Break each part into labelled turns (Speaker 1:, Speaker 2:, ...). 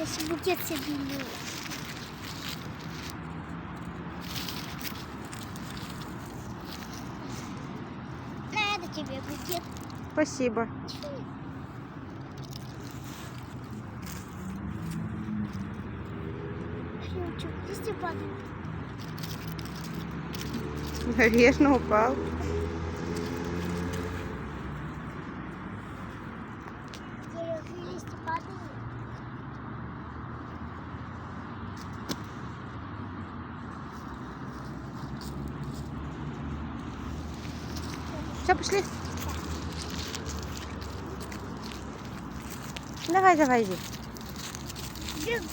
Speaker 1: Если букет соберу. На, это тебе букет.
Speaker 2: Спасибо.
Speaker 1: Листья падают.
Speaker 2: Наверное, упал.
Speaker 1: Листья падают.
Speaker 2: Все, пошли. Давай, давай, иди.
Speaker 1: Бегу.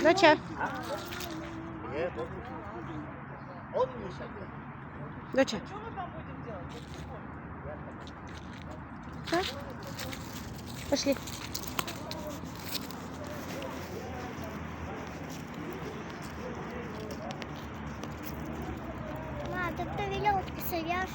Speaker 2: Доча. Доча. Да? Пошли.
Speaker 1: Ма, тут ты веревки совяжешь.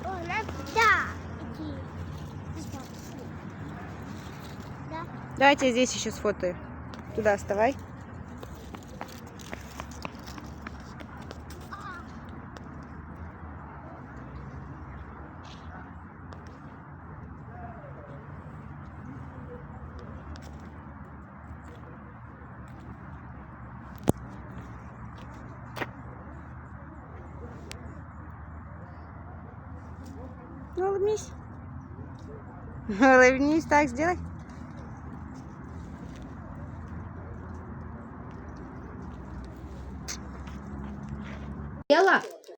Speaker 1: О, надо туда идти. Да?
Speaker 2: Давайте здесь еще сфотаю. Туда вставай. Ну, улыбнись. Улыбнись, так сделай.
Speaker 3: Ела?